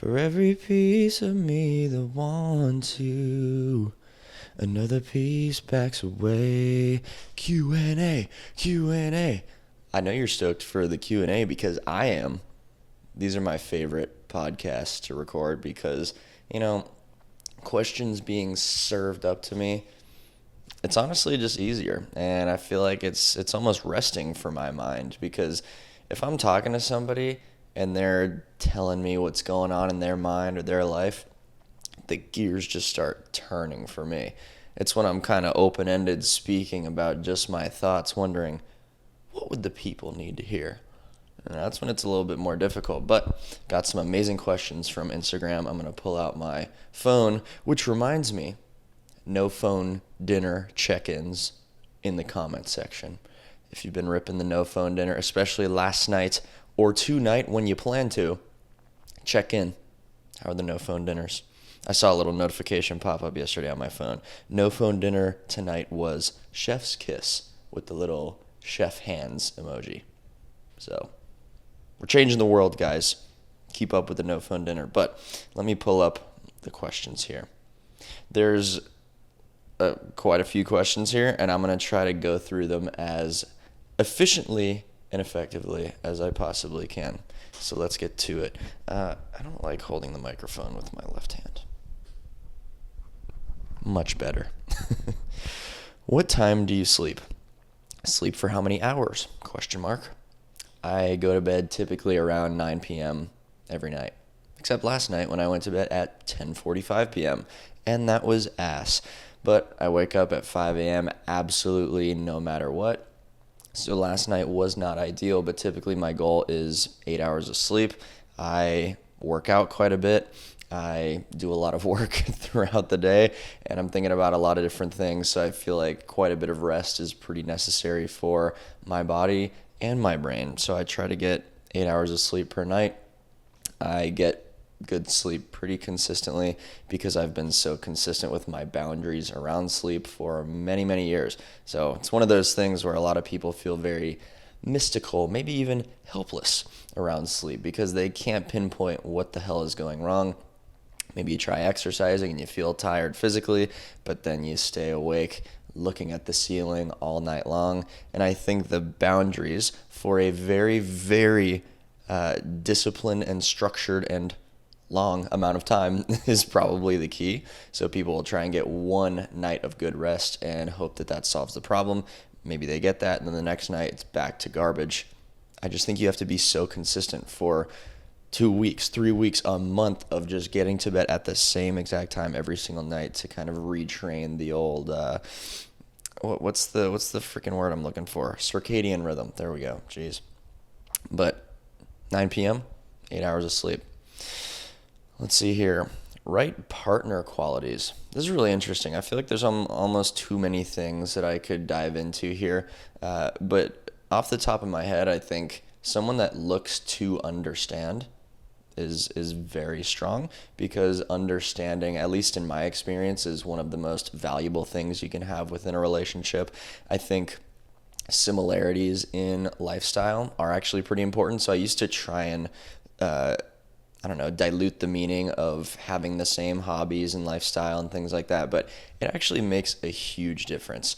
For every piece of me that wants you, another piece backs away. Q&A, Q&A. I know you're stoked for the Q&A because I am. These are my favorite podcasts to record because, questions being served up to me, it's honestly just easier. And I feel like it's almost resting for my mind because if I'm talking to somebody and they're telling me what's going on in their mind or their life, the gears just start turning for me. It's when I'm kind of open-ended speaking about just my thoughts, wondering, what would the people need to hear? And that's when it's a little bit more difficult. But got some amazing questions from Instagram. I'm going to pull out my phone, which reminds me, no phone dinner check-ins in the comments section. If you've been ripping the no phone dinner, especially last night or tonight when you plan to, check in. How are the no phone dinners? I saw a little notification pop up yesterday on my phone. No phone dinner tonight was chef's kiss with the little chef hands emoji. So we're changing the world, guys. Keep up with the no phone dinner. But let me pull up the questions here. There's quite a few questions here, and I'm going to try to go through them as efficiently and effectively as I possibly can. So let's get to it. I don't like holding the microphone with my left hand. Much better. What time do you sleep? Sleep for how many hours? Question mark. I go to bed typically around 9 p.m. every night, except last night when I went to bed at 10:45 p.m., and that was ass. But I wake up at 5 a.m. absolutely no matter what. So last night was not ideal, but typically my goal is 8 hours of sleep. I work out quite a bit. I do a lot of work throughout the day, and I'm thinking about a lot of different things. So I feel like quite a bit of rest is pretty necessary for my body and my brain. So I try to get 8 hours of sleep per night. I get good sleep pretty consistently because I've been so consistent with my boundaries around sleep for many, many years. So it's one of those things where a lot of people feel very mystical, maybe even helpless around sleep because they can't pinpoint what the hell is going wrong. Maybe you try exercising and you feel tired physically, but then you stay awake looking at the ceiling all night long. And I think the boundaries for a very, very disciplined and structured and long amount of time is probably the key. So people will try and get one night of good rest and hope that that solves the problem. Maybe they get that, and then the next night it's back to garbage. I just think you have to be so consistent for 2 weeks, 3 weeks, a month of just getting to bed at the same exact time every single night to kind of retrain the old, what's the freaking word I'm looking for? Circadian rhythm. There we go. Jeez. But 9 p.m., 8 hours of sleep. Let's see here. Right partner qualities. This is really interesting. I feel like there's almost too many things that I could dive into here. But off the top of my head, I think someone that looks to understand is very strong because understanding, at least in my experience, is one of the most valuable things you can have within a relationship. I think similarities in lifestyle are actually pretty important. So I used to try and dilute the meaning of having the same hobbies and lifestyle and things like that, but it actually makes a huge difference.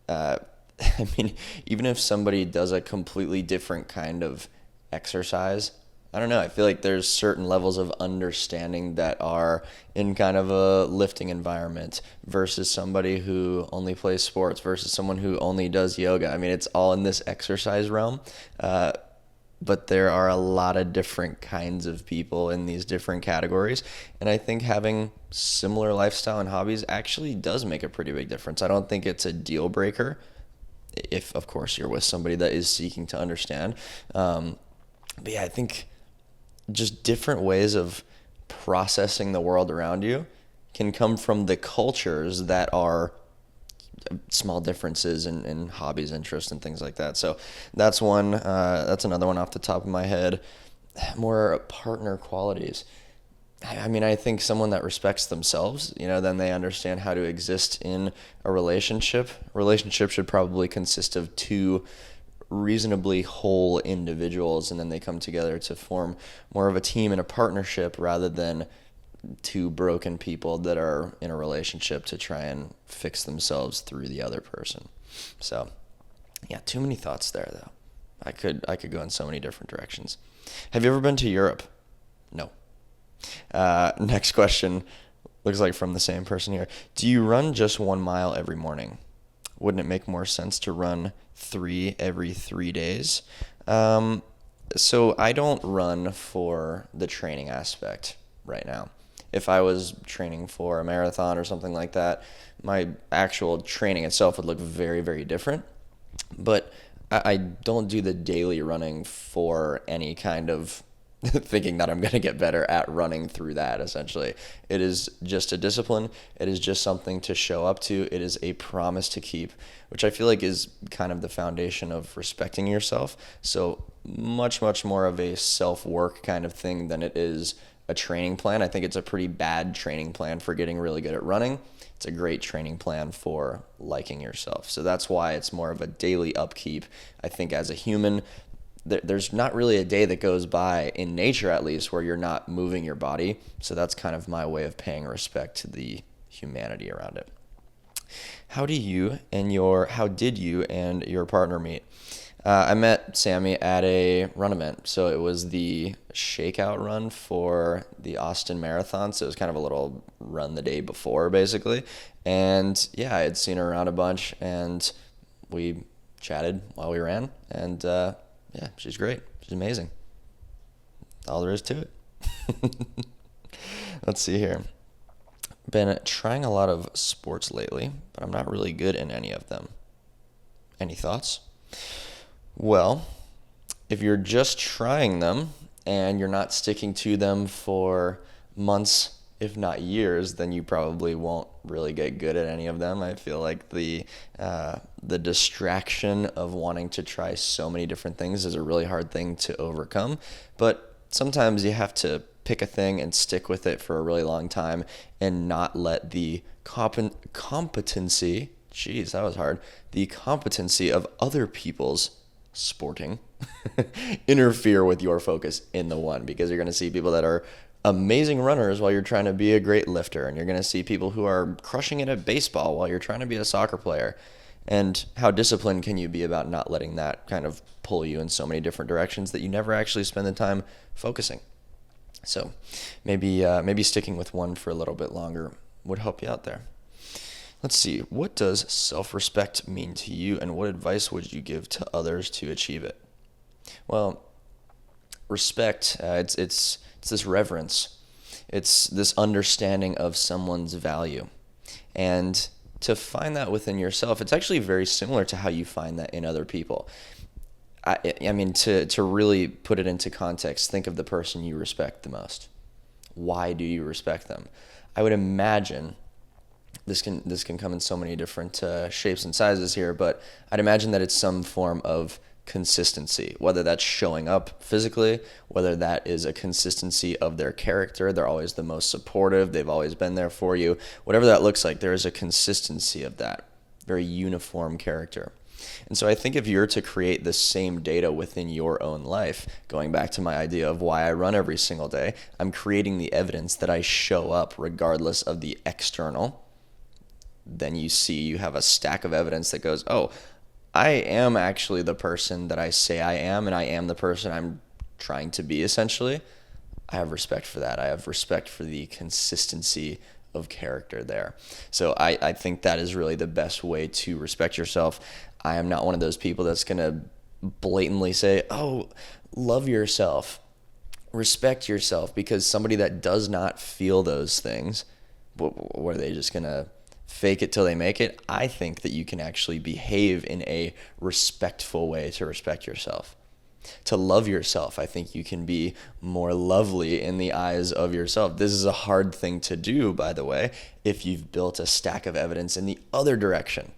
Even if somebody does a completely different kind of exercise, I don't know, I feel like there's certain levels of understanding that are in kind of a lifting environment versus somebody who only plays sports versus someone who only does yoga. It's all in this exercise realm. But there are a lot of different kinds of people in these different categories. And I think having similar lifestyle and hobbies actually does make a pretty big difference. I don't think it's a deal breaker if, of course, you're with somebody that is seeking to understand. But yeah, I think just different ways of processing the world around you can come from the cultures that are small differences in hobbies, interests, and things like that. So that's one. That's another one off the top of my head. More partner qualities. I think someone that respects themselves, then they understand how to exist in a relationship. A relationship should probably consist of two reasonably whole individuals, and then they come together to form more of a team and a partnership rather than two broken people that are in a relationship to try and fix themselves through the other person. So, yeah, too many thoughts there though. I could go in so many different directions. Have you ever been to Europe? No. Next question looks like from the same person here. Do you run just 1 mile every morning? Wouldn't it make more sense to run 3 every 3 days? So I don't run for the training aspect right now. If I was training for a marathon or something like that, my actual training itself would look very, very different. But I don't do the daily running for any kind of thinking that I'm going to get better at running through that, essentially. It is just a discipline. It is just something to show up to. It is a promise to keep, which I feel like is kind of the foundation of respecting yourself. So much, much more of a self-work kind of thing than it is a training plan. I think it's a pretty bad training plan for getting really good at running. It's a great training plan for liking yourself. So that's why it's more of a daily upkeep. I think as a human, there's not really a day that goes by, in nature at least, where you're not moving your body. So that's kind of my way of paying respect to the humanity around it. How did you and your partner meet? I met Sammy at a run event. So it was the shakeout run for the Austin Marathon. So it was kind of a little run the day before, basically. And yeah, I had seen her around a bunch, and we chatted while we ran. And yeah, she's great. She's amazing. All there is to it. Let's see here. Been trying a lot of sports lately, but I'm not really good in any of them. Any thoughts? Well, if you're just trying them and you're not sticking to them for months, if not years, then you probably won't really get good at any of them. I feel like the distraction of wanting to try so many different things is a really hard thing to overcome. But sometimes you have to pick a thing and stick with it for a really long time and not let the competency, geez, that was hard, the competency of other people's sporting interfere with your focus in the one, because you're going to see people that are amazing runners while you're trying to be a great lifter, and you're going to see people who are crushing it at baseball while you're trying to be a soccer player. And how disciplined can you be about not letting that kind of pull you in so many different directions that you never actually spend the time focusing? So maybe sticking with one for a little bit longer would help you out there. Let's see. What does self-respect mean to you, and what advice would you give to others to achieve it? Well, respect, it's this reverence. It's this understanding of someone's value. And to find that within yourself, it's actually very similar to how you find that in other people. I mean, to really put it into context, think of the person you respect the most. Why do you respect them? I would imagine this can come in so many different shapes and sizes here, but I'd imagine that it's some form of consistency, whether that's showing up physically, whether that is a consistency of their character. They're always the most supportive. They've always been there for you. Whatever that looks like, there is a consistency of that, very uniform character. And so I think if you're to create the same data within your own life, going back to my idea of why I run every single day, I'm creating the evidence that I show up regardless of the external. Then you have a stack of evidence that goes, oh, I am actually the person that I say I am, and I am the person I'm trying to be, essentially. I have respect for that. I have respect for the consistency of character there. So I think that is really the best way to respect yourself. I am not one of those people that's going to blatantly say, oh, love yourself, respect yourself, because somebody that does not feel those things, what are they just going to fake it till they make it? I think that you can actually behave in a respectful way to respect yourself. To love yourself, I think you can be more lovely in the eyes of yourself. This is a hard thing to do, by the way, if you've built a stack of evidence in the other direction.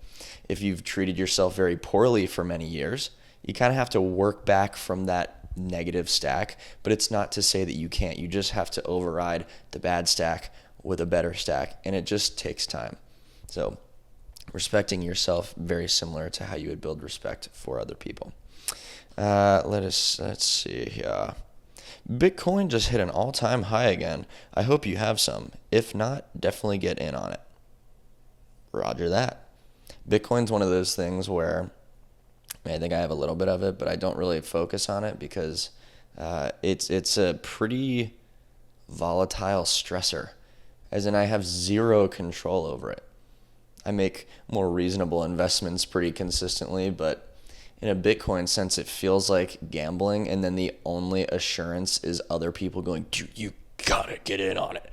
If you've treated yourself very poorly for many years, you kind of have to work back from that negative stack, but it's not to say that you can't. You just have to override the bad stack with a better stack, and it just takes time. So respecting yourself, very similar to how you would build respect for other people. Let's see here. Bitcoin just hit an all-time high again. I hope you have some. If not, definitely get in on it. Roger that. Bitcoin's one of those things where I think I have a little bit of it, but I don't really focus on it because it's a pretty volatile stressor, as in I have zero control over it. I make more reasonable investments pretty consistently, but in a Bitcoin sense, it feels like gambling, and then the only assurance is other people going, dude, you gotta get in on it.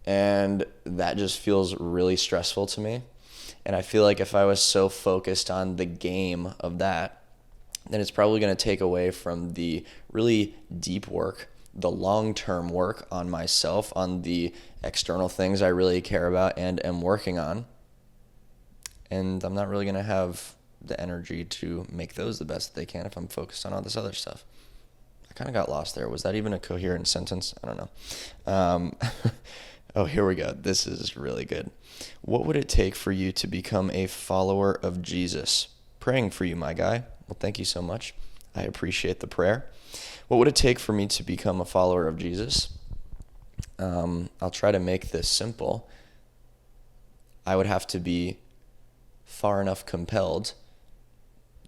And that just feels really stressful to me. And I feel like if I was so focused on the game of that, then it's probably going to take away from the really deep work, the long-term work on myself, on the external things I really care about and am working on. And I'm not really going to have the energy to make those the best that they can if I'm focused on all this other stuff. I kind of got lost there. Was that even a coherent sentence? I don't know. Oh, here we go. This is really good. What would it take for you to become a follower of Jesus? Praying for you, my guy. Well, thank you so much. I appreciate the prayer. What would it take for me to become a follower of Jesus? I'll try to make this simple. I would have to be far enough compelled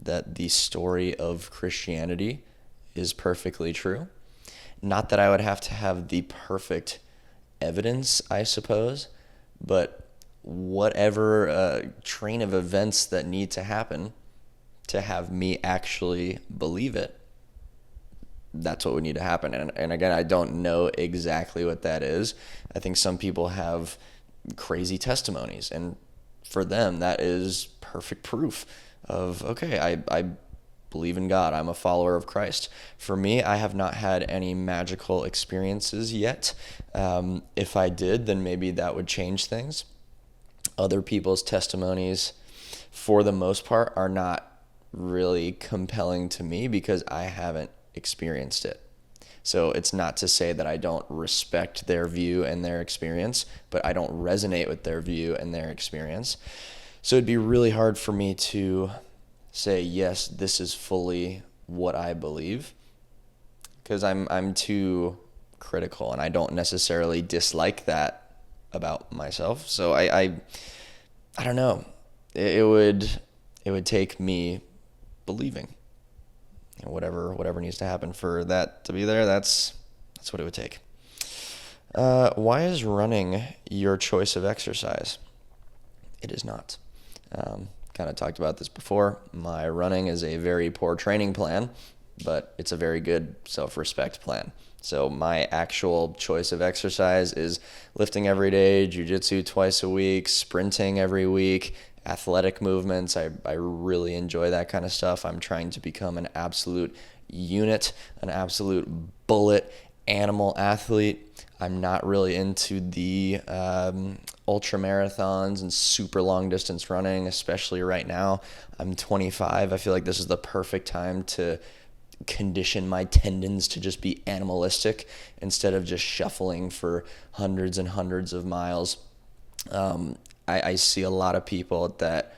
that the story of Christianity is perfectly true. Not that I would have to have the perfect evidence, I suppose, but whatever train of events that need to happen to have me actually believe it, that's what would need to happen. And again, I don't know exactly what that is. I think some people have crazy testimonies, and for them, that is perfect proof of, okay, I believe in God. I'm a follower of Christ. For me, I have not had any magical experiences yet. If I did, then maybe that would change things. Other people's testimonies, for the most part, are not really compelling to me because I haven't experienced it. So it's not to say that I don't respect their view and their experience, but I don't resonate with their view and their experience. So it'd be really hard for me to say, yes, this is fully what I believe, because I'm too critical, and I don't necessarily dislike that about myself. So I don't know. It would take me believing. Whatever needs to happen for that to be there, that's what it would take. Why is running your choice of exercise? It is not. Kind of talked about this before. My running is a very poor training plan, but it's a very good self-respect plan. So my actual choice of exercise is lifting every day, jiu-jitsu twice a week, sprinting every week, athletic movements. I really enjoy that kind of stuff. I'm trying to become an absolute unit, an absolute bullet animal athlete. I'm not really into the ultra marathons and super long distance running, especially right now. I'm 25. I feel like this is the perfect time to condition my tendons to just be animalistic instead of just shuffling for hundreds and hundreds of miles. I see a lot of people that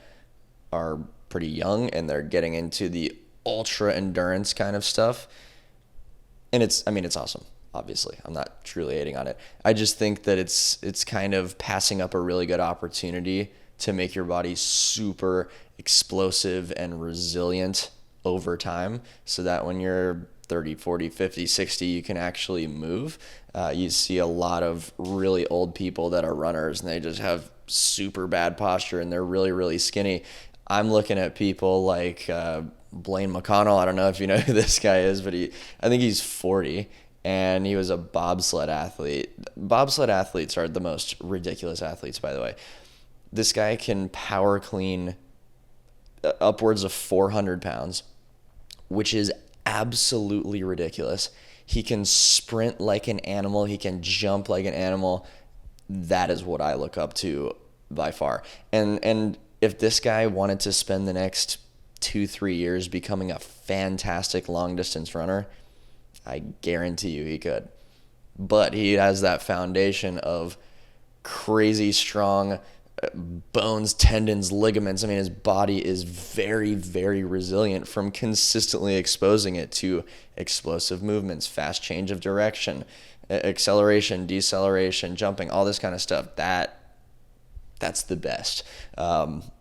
are pretty young and they're getting into the ultra endurance kind of stuff. And it's awesome. Obviously, I'm not truly hating on it. I just think that it's kind of passing up a really good opportunity to make your body super explosive and resilient over time, so that when you're 30, 40, 50, 60, you can actually move. You see a lot of really old people that are runners, and they just have super bad posture, and they're really, really skinny. I'm looking at people like Blaine McConnell. I don't know if you know who this guy is, but I think he's 40. And he was a bobsled athlete. Bobsled athletes are the most ridiculous athletes, by the way. This guy can power clean upwards of 400 pounds, which is absolutely ridiculous. He can sprint like an animal. He can jump like an animal. That is what I look up to by far. And if this guy wanted to spend the next 2-3 years becoming a fantastic long distance runner, I guarantee you he could. But he has that foundation of crazy strong bones, tendons, ligaments. I mean, his body is very, very resilient from consistently exposing it to explosive movements, fast change of direction, acceleration, deceleration, jumping, all this kind of stuff. That's the best.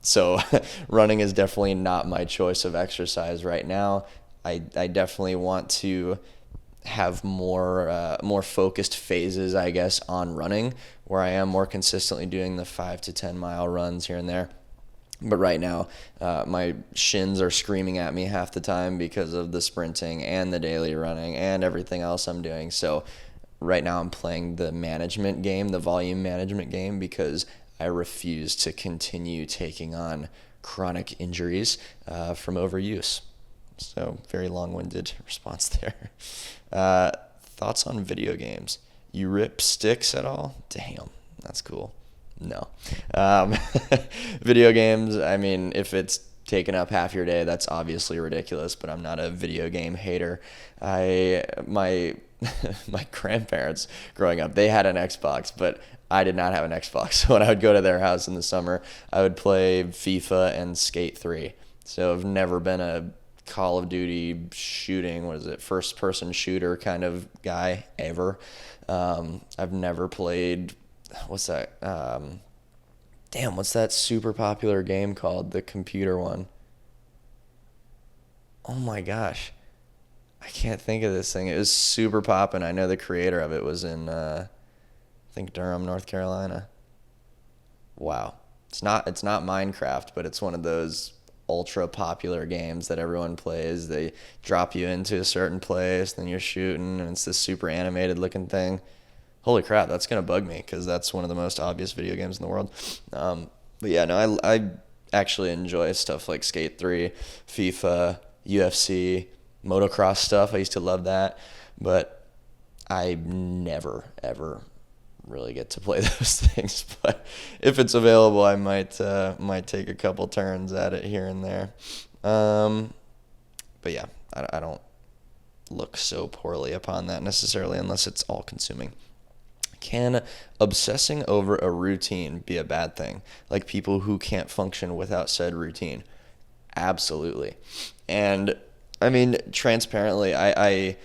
So running is definitely not my choice of exercise right now. I definitely want to have more focused phases, I guess, on running, where I am more consistently doing the 5 to 10 mile runs here and there. But right now, my shins are screaming at me half the time because of the sprinting and the daily running and everything else I'm doing. So right now I'm playing the management game, the volume management game, because I refuse to continue taking on chronic injuries from overuse. So very long-winded response there. Thoughts on video games? You rip sticks at all? Damn, that's cool. No. Video games, I mean, if it's taking up half your day, that's obviously ridiculous, but I'm not a video game hater. My my grandparents growing up, they had an Xbox, but I did not have an Xbox. So when I would go to their house in the summer, I would play FIFA and Skate 3. So I've never been a Call of Duty shooting, first person shooter kind of guy ever. I've never played, what's that? What's that super popular game called? The computer one. Oh my gosh. I can't think of this thing. It was super poppin'. I know the creator of it was in, I think Durham, North Carolina. Wow. It's not Minecraft, but it's one of those ultra popular games that everyone plays. They drop you into a certain place, then you're shooting, and it's this super animated looking thing. Holy crap, that's gonna bug me because that's one of the most obvious video games in the world. But yeah, no, I actually enjoy stuff like Skate 3, FIFA, UFC, motocross stuff. I used to love that, but I never ever really get to play those things. But if it's available, I might take a couple turns at it here and there. But yeah, I don't look so poorly upon that necessarily unless it's all consuming. Can obsessing over a routine be a bad thing? Like people who can't function without said routine? Absolutely. And I mean, transparently, it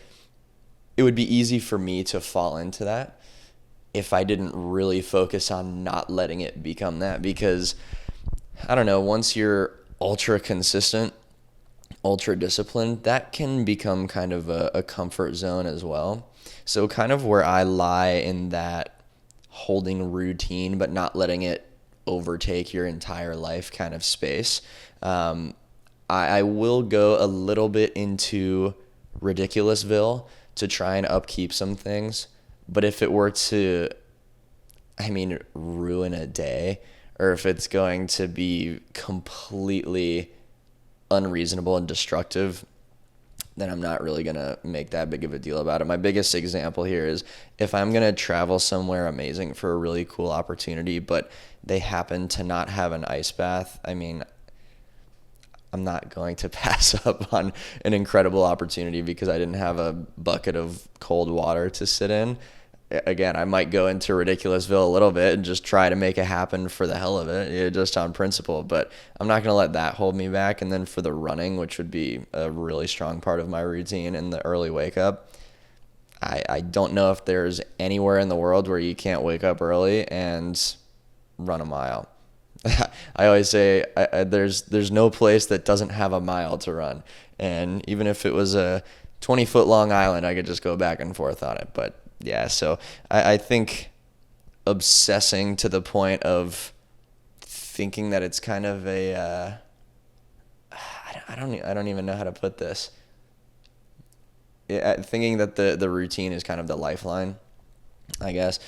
would be easy for me to fall into that if I didn't really focus on not letting it become that. Because, I don't know, once you're ultra consistent, ultra disciplined, that can become kind of a comfort zone as well. So kind of where I lie in that holding routine but not letting it overtake your entire life kind of space, I will go a little bit into ridiculousville to try and upkeep some things. But if it were to, ruin a day, or if it's going to be completely unreasonable and destructive, then I'm not really going to make that big of a deal about it. My biggest example here is if I'm going to travel somewhere amazing for a really cool opportunity, but they happen to not have an ice bath, I'm not going to pass up on an incredible opportunity because I didn't have a bucket of cold water to sit in. Again, I might go into Ridiculousville a little bit and just try to make it happen for the hell of it, just on principle. But I'm not going to let that hold me back. And then for the running, which would be a really strong part of my routine and the early wake up, I don't know if there's anywhere in the world where you can't wake up early and run a mile. I always say there's no place that doesn't have a mile to run. And even if it was a 20-foot long island, I could just go back and forth on it. But yeah, so I think obsessing to the point of thinking that it's kind of a I don't even know how to put this. Thinking that the routine is kind of the lifeline, I guess,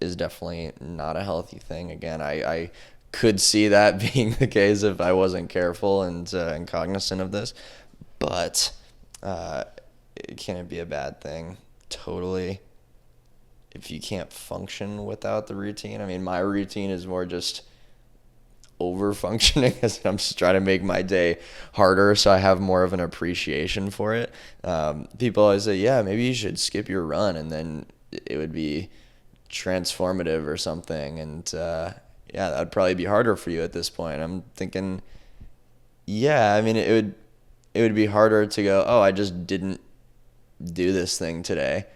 is definitely not a healthy thing. Again, I could see that being the case if I wasn't careful and cognizant of this, but can it be a bad thing? Totally. If you can't function without the routine. My routine is more just over functioning as I'm just trying to make my day harder so I have more of an appreciation for it. People always say, yeah, maybe you should skip your run and then it would be transformative or something. And Yeah, that'd probably be harder for you at this point. I'm thinking, yeah, I mean, it would be harder to go, oh, I just didn't do this thing today,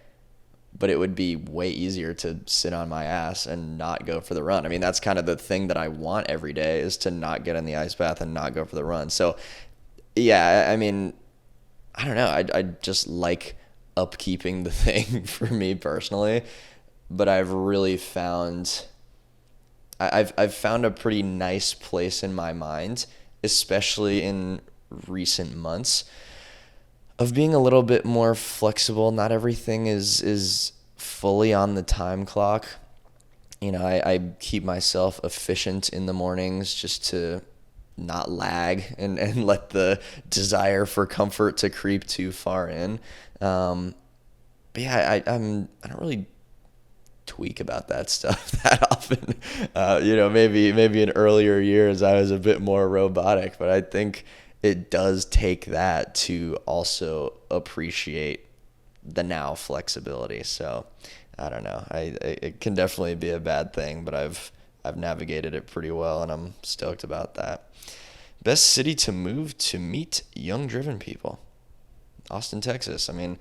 but it would be way easier to sit on my ass and not go for the run. I mean, that's kind of the thing that I want every day, is to not get in the ice bath and not go for the run. So, yeah, I mean, I don't know. I just like upkeeping the thing for me personally, but I've really found I've found a pretty nice place in my mind, especially in recent months, of being a little bit more flexible. Not everything is fully on the time clock. I keep myself efficient in the mornings just to not lag and let the desire for comfort to creep too far in. But yeah, I don't really tweak about that stuff that often. Maybe in earlier years I was a bit more robotic, but I think it does take that to also appreciate the now flexibility. So I don't know. It can definitely be a bad thing, but I've navigated it pretty well, and I'm stoked about that. Best city to move to meet young driven people. Austin, Texas. I mean,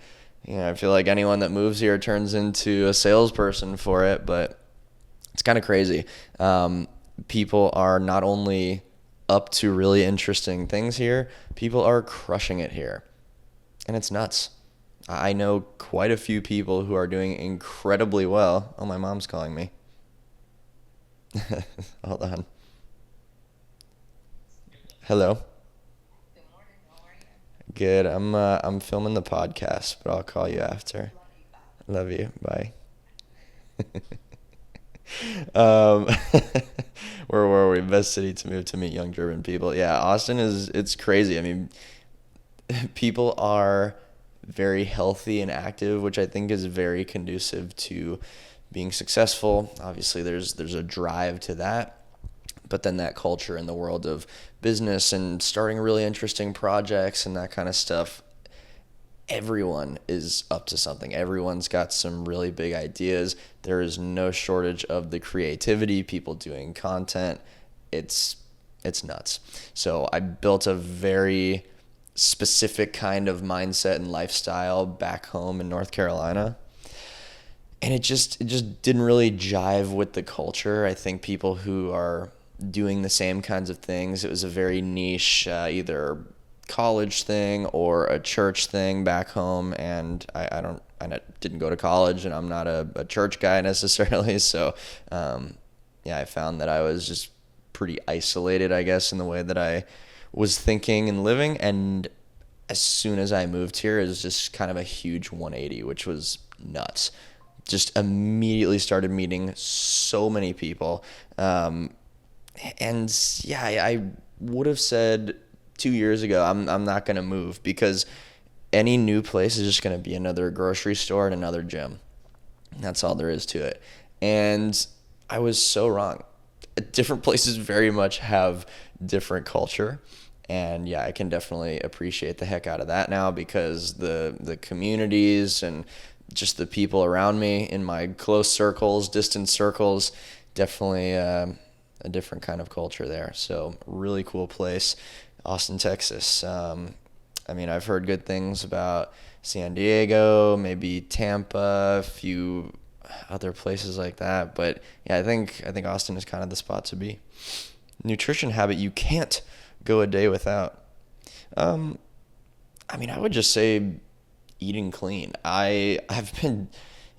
I feel like anyone that moves here turns into a salesperson for it, but it's kind of crazy. People are not only up to really interesting things here, people are crushing it here. And it's nuts. I know quite a few people who are doing incredibly well. Oh, my mom's calling me. Hold on. Hello. Good. I'm filming the podcast, but I'll call you after. Love you. Bye. Um, where were we? Best city to move to meet young German people. Yeah, Austin it's crazy. I mean, people are very healthy and active, which I think is very conducive to being successful. Obviously, there's a drive to that, but then that culture in the world of business and starting really interesting projects and that kind of stuff, everyone is up to something. Everyone's got some really big ideas. There is no shortage of the creativity, people doing content. It's nuts. So I built a very specific kind of mindset and lifestyle back home in North Carolina. And it just didn't really jive with the culture. I think people who are doing the same kinds of things, it was a very niche, either college thing or a church thing back home, and I didn't go to college, and I'm not a church guy necessarily. So yeah, I found that I was just pretty isolated, I guess, in the way that I was thinking and living. And as soon as I moved here, it was just kind of a huge 180, which was nuts. Just immediately started meeting so many people. And yeah, I would have said 2 years ago, I'm not going to move, because any new place is just going to be another grocery store and another gym. That's all there is to it. And I was so wrong. Different places very much have different culture. And yeah, I can definitely appreciate the heck out of that now, because the communities and just the people around me in my close circles, distant circles, definitely a different kind of culture there. So really cool place, Austin, Texas. I mean, I've heard good things about San Diego, maybe Tampa, a few other places like that. But yeah, I think Austin is kind of the spot to be. Nutrition habit you can't go a day without. I mean, I would just say eating clean. I've been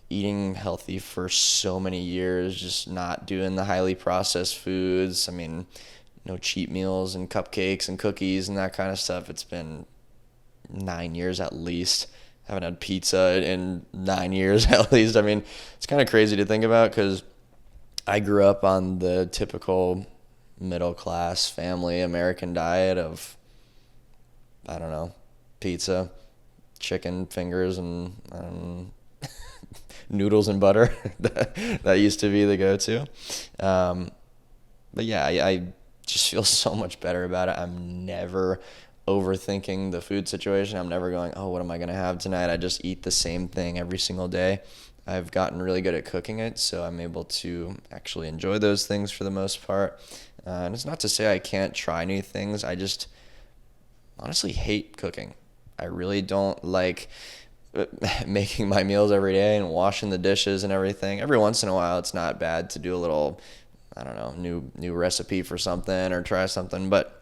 eating healthy for so many years, just not doing the highly processed foods. I mean, no cheat meals and cupcakes and cookies and that kind of stuff. It's been 9 years at least. Haven't had pizza in 9 years at least. I mean, it's kind of crazy to think about, because I grew up on the typical middle class family American diet of, I don't know, pizza, chicken fingers, and noodles and butter. That used to be the go-to. But yeah, I just feel so much better about it. I'm never overthinking the food situation. I'm never going, oh, what am I going to have tonight? I just eat the same thing every single day. I've gotten really good at cooking it, so I'm able to actually enjoy those things for the most part. And it's not to say I can't try new things. I just honestly hate cooking. I really don't like making my meals every day and washing the dishes and everything. Every once in a while, it's not bad to do a little, I don't know, new recipe for something or try something, but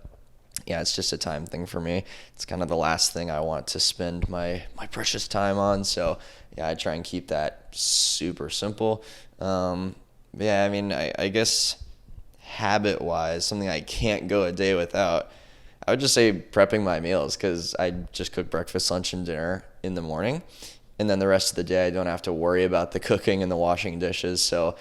yeah, it's just a time thing for me. It's kind of the last thing I want to spend my precious time on. So yeah, I try and keep that super simple. Yeah, I mean, I guess habit wise, something I can't go a day without, I would just say prepping my meals, because I just cook breakfast, lunch, and dinner in the morning. And then the rest of the day, I don't have to worry about the cooking and the washing dishes. So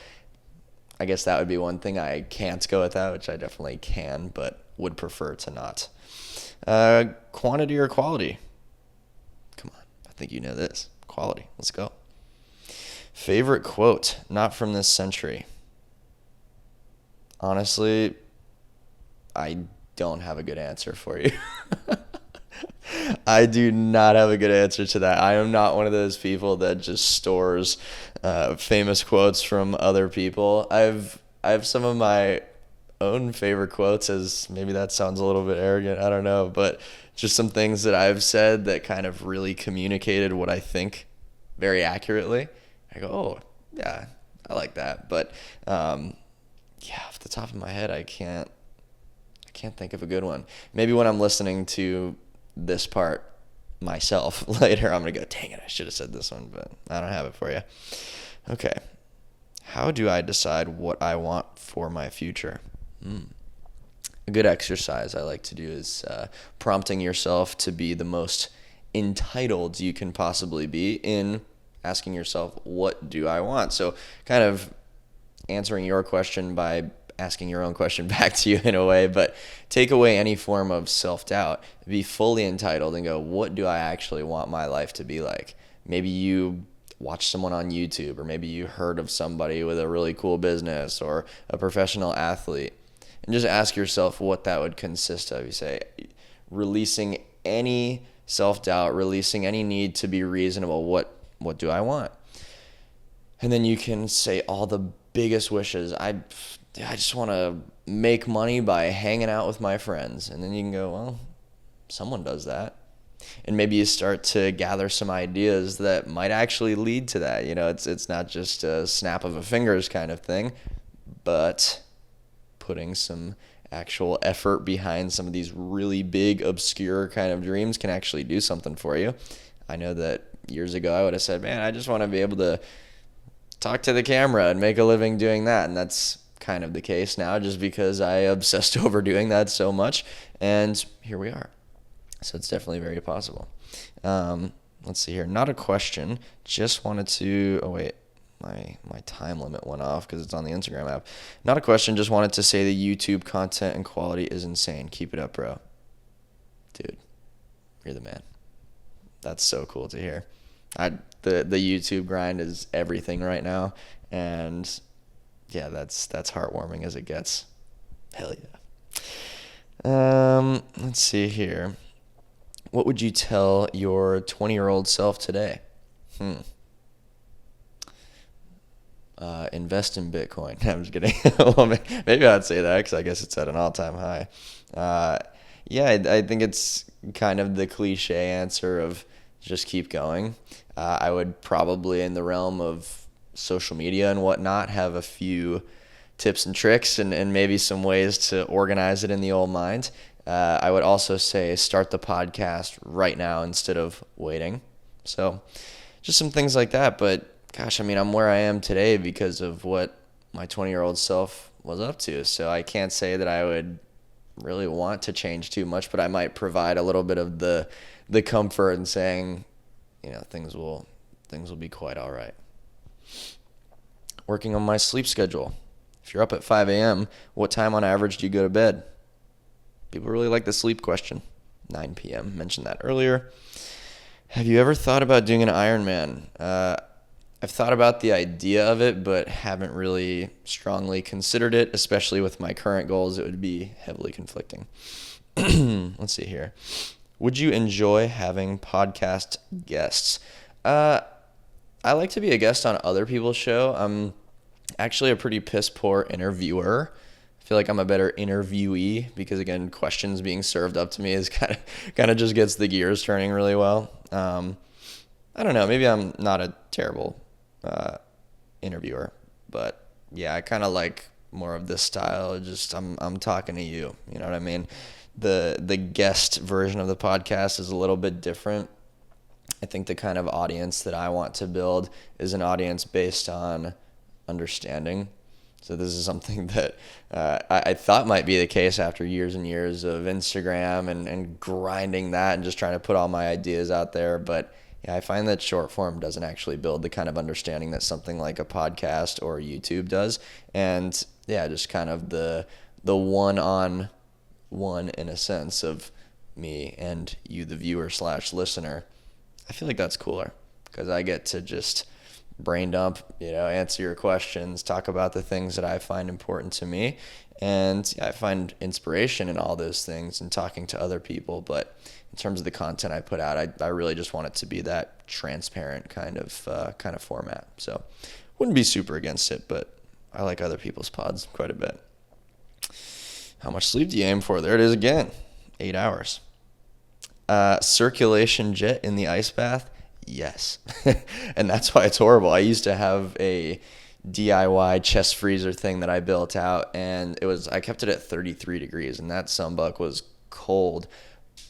I guess that would be one thing I can't go without, which I definitely can, but would prefer to not. Quantity or quality? Come on, I think you know this. Quality. Let's go. Favorite quote, not from this century. Honestly, I don't have a good answer for you. I do not have a good answer to that. I am not one of those people that just stores famous quotes from other people. I have some of my own favorite quotes, as maybe that sounds a little bit arrogant, I don't know, but just some things that I've said that kind of really communicated what I think very accurately. I go, oh, yeah, I like that. But yeah, off the top of my head, I can't think of a good one. Maybe when I'm listening to this part myself later, I'm going to go, dang it, I should have said this one, but I don't have it for you. Okay. How do I decide what I want for my future? A good exercise I like to do is prompting yourself to be the most entitled you can possibly be in asking yourself, what do I want? So kind of answering your question by asking your own question back to you in a way, but take away any form of self-doubt. Be fully entitled and go, what do I actually want my life to be like? Maybe you watch someone on YouTube, or maybe you heard of somebody with a really cool business or a professional athlete, and just ask yourself what that would consist of. You say, releasing any self-doubt, releasing any need to be reasonable. What do I want? And then you can say all the biggest wishes. I just want to make money by hanging out with my friends. And then you can go, well, someone does that. And maybe you start to gather some ideas that might actually lead to that. You know, it's not just a snap of a fingers kind of thing, but putting some actual effort behind some of these really big, obscure kind of dreams can actually do something for you. I know that years ago I would have said, man, I just want to be able to talk to the camera and make a living doing that. And that's kind of the case now, just because I obsessed over doing that so much. And here we are. So it's definitely very possible. Let's see here. Not a question. Just wanted to, oh wait, my time limit went off because it's on the Instagram app. Not a question. Just wanted to say the YouTube content and quality is insane. Keep it up, bro. Dude, you're the man. That's so cool to hear. The YouTube grind is everything right now, and yeah, that's heartwarming as it gets. Hell yeah. Let's see here. What would you tell your 20-year-old self today? Invest in Bitcoin. I'm just kidding. Well, maybe I'd say that because I guess it's at an all-time high. Yeah, I think it's kind of the cliche answer of just keep going. I would probably, in the realm of social media and whatnot, have a few tips and tricks and maybe some ways to organize it in the old mind. I would also say start the podcast right now instead of waiting. So just some things like that. But gosh, I mean, I'm where I am today because of what my 20-year-old self was up to. So I can't say that I would really want to change too much, but I might provide a little bit of the comfort in saying, you know, things will be quite all right. Working on my sleep schedule. If you're up at 5 a.m., what time on average do you go to bed? People really like the sleep question. 9 p.m. Mentioned that earlier. Have you ever thought about doing an Ironman? I've thought about the idea of it, but haven't really strongly considered it, especially with my current goals. It would be heavily conflicting. Let's see here. Would you enjoy having podcast guests? I like to be a guest on other people's show. I'm actually a pretty piss poor interviewer. I feel like I'm a better interviewee because, again, questions being served up to me is kind of just gets the gears turning really well. I don't know. Maybe I'm not a terrible interviewer, but yeah, I kind of like more of this style. Just I'm talking to you. You know what I mean? The guest version of the podcast is a little bit different. I think the kind of audience that I want to build is an audience based on understanding. So this is something that I thought might be the case after years and years of Instagram and grinding that and just trying to put all my ideas out there. But yeah, I find that short form doesn't actually build the kind of understanding that something like a podcast or YouTube does. And yeah, just kind of the one-on-one in a sense of me and you, the viewer slash listener. I feel like that's cooler because I get to just brain dump, answer your questions, talk about the things that I find important to me. And I find inspiration in all those things and talking to other people. But in terms of the content I put out, I really just want it to be that transparent kind of format. So wouldn't be super against it, but I like other people's pods quite a bit. How much sleep do you aim for? There it is again, 8 hours. Circulation jet in the ice bath? Yes. And that's why it's horrible. I used to have a DIY chest freezer thing that I built out, and I kept it at 33 degrees, and that sunbuck was cold.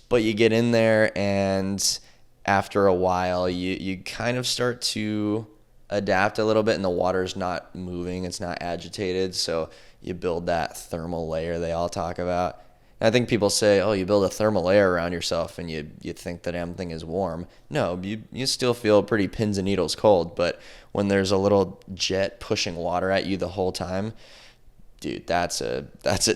But you get in there, and after a while, you kind of start to adapt a little bit, and the water's not moving, it's not agitated, so you build that thermal layer they all talk about. I think people say, oh, you build a thermal layer around yourself and you think the damn thing is warm. No, you still feel pretty pins and needles cold, but when there's a little jet pushing water at you the whole time, dude, that's a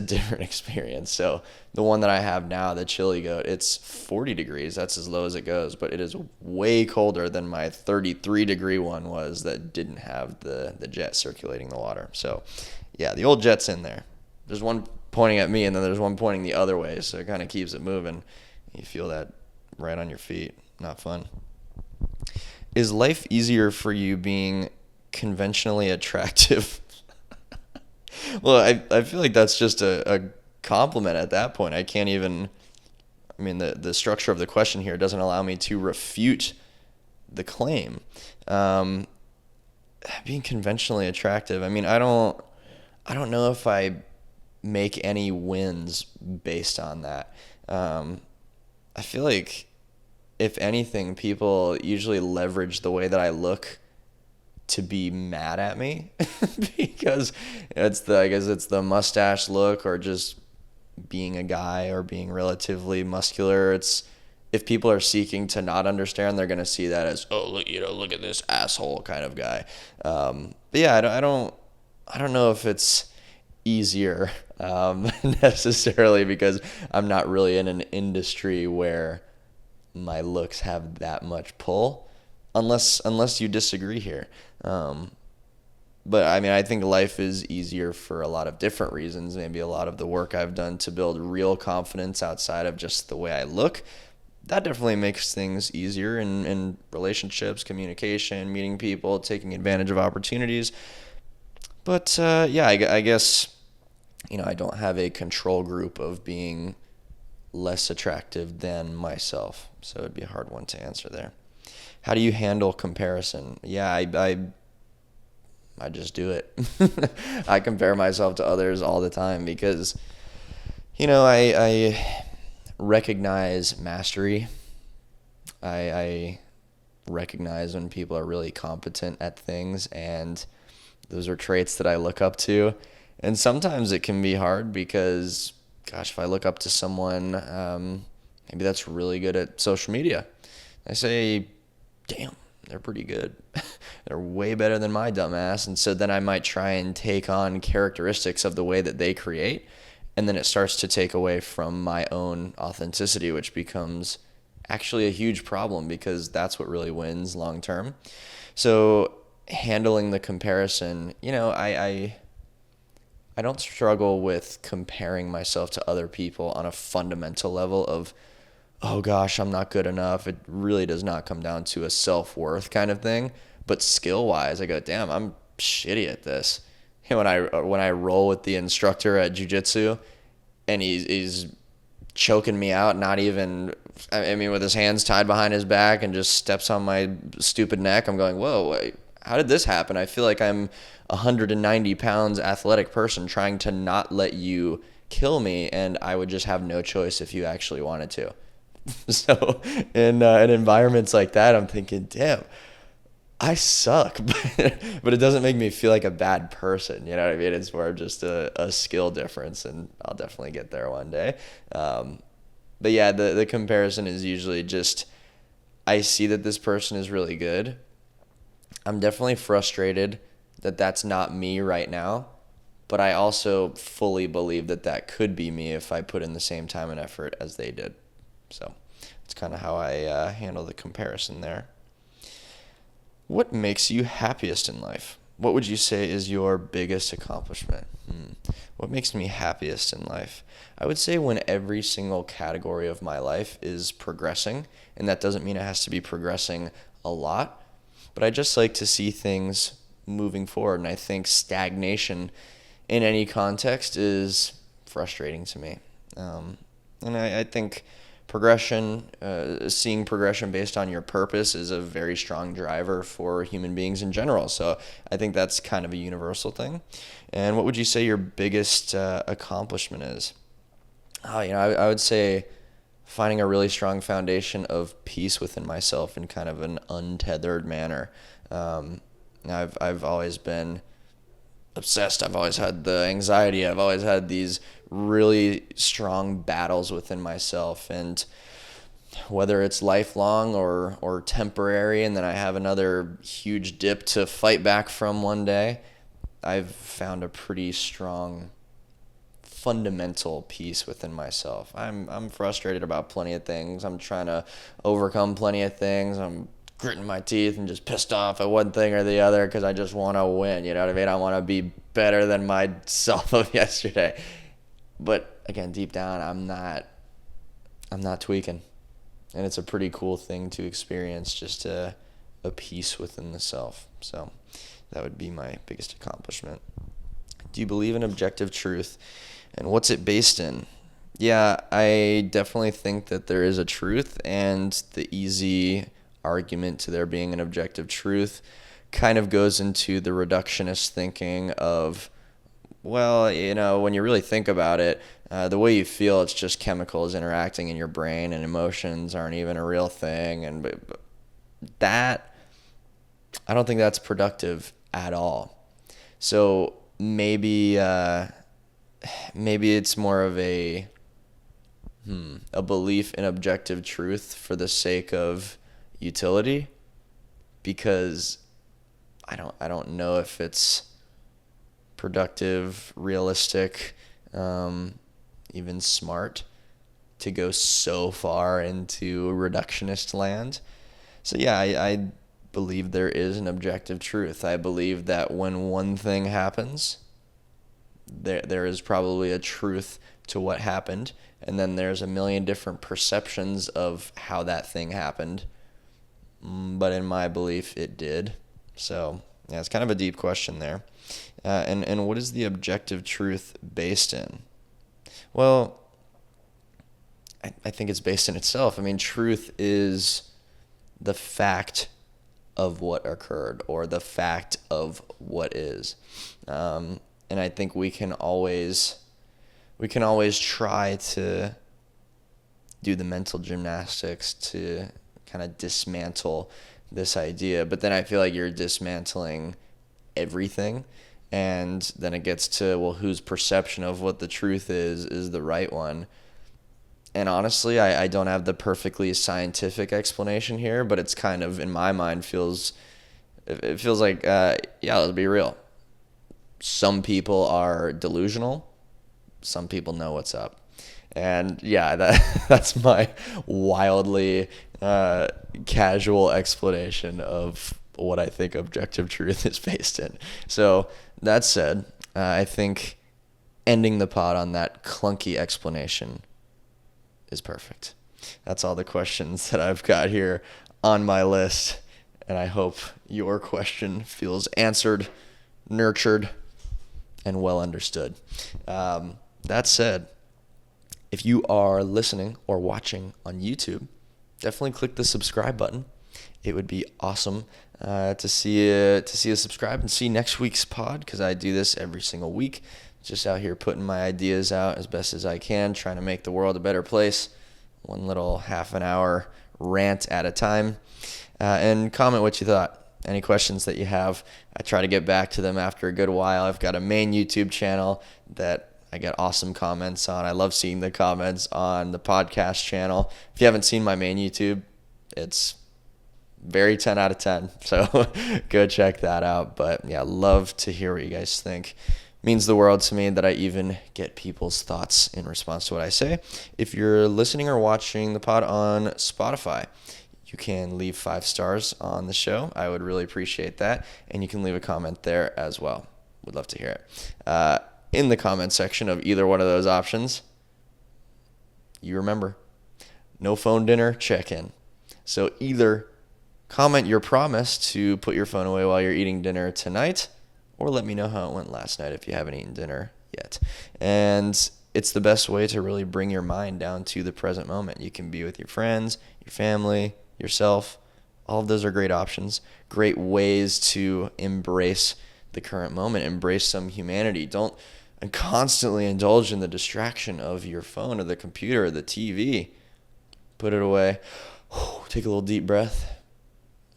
different experience. So the one that I have now, the Chili Goat, it's 40 degrees. That's as low as it goes, but it is way colder than my 33 degree one was that didn't have the jet circulating the water. So yeah, the old jet's in there. There's one pointing at me, and then there's one pointing the other way, so it kind of keeps it moving. You feel that right on your feet. Not fun. Is life easier for you being conventionally attractive? Well, I feel like that's just a compliment at that point. I can't even, the structure of the question here doesn't allow me to refute the claim. Being conventionally attractive, I don't know if I make any wins based on that. I feel like, if anything, people usually leverage the way that I look to be mad at me because it's the mustache look or just being a guy or being relatively muscular. It's, if people are seeking to not understand, they're going to see that as, oh, look at this asshole kind of guy. But yeah, I don't know if it's easier necessarily because I'm not really in an industry where my looks have that much pull, unless you disagree here. But I think life is easier for a lot of different reasons. Maybe a lot of the work I've done to build real confidence outside of just the way I look, that definitely makes things easier in relationships, communication, meeting people, taking advantage of opportunities. But yeah, I guess, I don't have a control group of being less attractive than myself. So it'd be a hard one to answer there. How do you handle comparison? Yeah, I just do it. I compare myself to others all the time because, I recognize mastery. I recognize when people are really competent at things, and those are traits that I look up to. And sometimes it can be hard because, gosh, if I look up to someone, maybe that's really good at social media, I say, damn, they're pretty good. They're way better than my dumb ass. And so then I might try and take on characteristics of the way that they create. And then it starts to take away from my own authenticity, which becomes actually a huge problem because that's what really wins long term. So handling the comparison, I don't struggle with comparing myself to other people on a fundamental level of, oh gosh, I'm not good enough. It really does not come down to a self-worth kind of thing. But skill wise, I go, damn, I'm shitty at this. When I roll with the instructor at jujitsu, and he's choking me out, not even, I mean, with his hands tied behind his back and just steps on my stupid neck. I'm going, whoa, wait, how did this happen? I feel like I'm a 190 pounds athletic person trying to not let you kill me, and I would just have no choice if you actually wanted to. So in environments like that, I'm thinking, damn, I suck, but it doesn't make me feel like a bad person. You know what I mean? It's more of just a skill difference, and I'll definitely get there one day. But yeah, the comparison is usually just, I see that this person is really good. I'm definitely frustrated that that's not me right now, but I also fully believe that that could be me if I put in the same time and effort as they did. So that's kind of how I handle the comparison there. What makes you happiest in life? What would you say is your biggest accomplishment? What makes me happiest in life? I would say when every single category of my life is progressing, and that doesn't mean it has to be progressing a lot, but I just like to see things moving forward, and I think stagnation in any context is frustrating to me. And I think progression, seeing progression based on your purpose is a very strong driver for human beings in general. So I think that's kind of a universal thing. And what would you say your biggest accomplishment is? I would say finding a really strong foundation of peace within myself in kind of an untethered manner. I've always been obsessed. I've always had the anxiety. I've always had these really strong battles within myself, and whether it's lifelong or temporary, and then I have another huge dip to fight back from one day, I've found a pretty strong fundamental peace within myself. I'm frustrated about plenty of things. I'm trying to overcome plenty of things. I'm gritting my teeth and just pissed off at one thing or the other because I just want to win. You know what I mean? I want to be better than myself of yesterday. But again, deep down, I'm not tweaking. And it's a pretty cool thing to experience, just a peace within the self. So that would be my biggest accomplishment. Do you believe in objective truth? And what's it based in? Yeah, I definitely think that there is a truth, and the easy argument to there being an objective truth kind of goes into the reductionist thinking of, well, when you really think about it, the way you feel, it's just chemicals interacting in your brain, and emotions aren't even a real thing. And that, I don't think that's productive at all. So maybe it's more of a belief in objective truth for the sake of utility, because I don't know if it's productive, realistic, even smart to go so far into reductionist land. So yeah, I believe there is an objective truth. I believe that when one thing happens, there is probably a truth to what happened, and then there's a million different perceptions of how that thing happened. But in my belief, it did. So yeah, it's kind of a deep question there. And what is the objective truth based in? Well, I think it's based in itself. I mean, truth is the fact of what occurred, or the fact of what is. And I think we can always try to do the mental gymnastics to kind of dismantle this idea, but then I feel like you're dismantling everything, and then it gets to, well, whose perception of what the truth is the right one. And honestly, I don't have the perfectly scientific explanation here, but it's kind of, in my mind, it feels like, yeah, let's be real. Some people are delusional. Some people know what's up. And yeah, that's my wildly casual explanation of what I think objective truth is based in. So that said, I think ending the pod on that clunky explanation is perfect. That's all the questions that I've got here on my list. And I hope your question feels answered, nurtured, and well understood. That said, if you are listening or watching on YouTube, definitely click the subscribe button. It would be awesome to see you subscribe and see next week's pod, because I do this every single week. Just out here putting my ideas out as best as I can, trying to make the world a better place, one little half an hour rant at a time. And comment what you thought. Any questions that you have, I try to get back to them after a good while. I've got a main YouTube channel that I get awesome comments on. I love seeing the comments on the podcast channel. If you haven't seen my main YouTube, it's very 10 out of 10. So go check that out. But yeah, love to hear what you guys think. Means the world to me that I even get people's thoughts in response to what I say. If you're listening or watching the pod on Spotify, you can leave 5 stars on the show. I would really appreciate that. And you can leave a comment there as well. Would love to hear it. In the comment section of either one of those options, you remember, no phone dinner, check-in. So either comment your promise to put your phone away while you're eating dinner tonight, or let me know how it went last night if you haven't eaten dinner yet. And it's the best way to really bring your mind down to the present moment. You can be with your friends, your family, yourself. All of those are great options, great ways to embrace the current moment, embrace some humanity. Don't constantly indulge in the distraction of your phone or the computer or the TV. Put it away. Take a little deep breath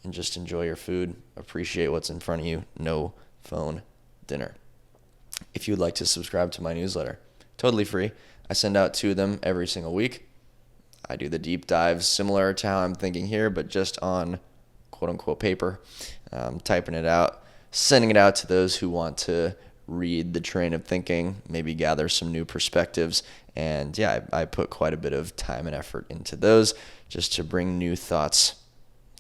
and just enjoy your food. Appreciate what's in front of you. No phone dinner. If you'd like to subscribe to my newsletter, totally free. I send out 2 of them every single week. I do the deep dives similar to how I'm thinking here, but just on quote-unquote paper, typing it out, sending it out to those who want to read the train of thinking, maybe gather some new perspectives. And yeah, I put quite a bit of time and effort into those just to bring new thoughts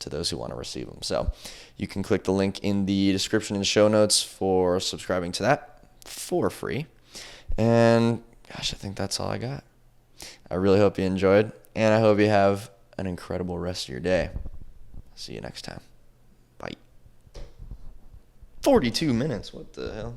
to those who want to receive them. So you can click the link in the description and show notes for subscribing to that for free. And gosh, I think that's all I got. I really hope you enjoyed, and I hope you have an incredible rest of your day. See you next time. Bye. 42 minutes. What the hell?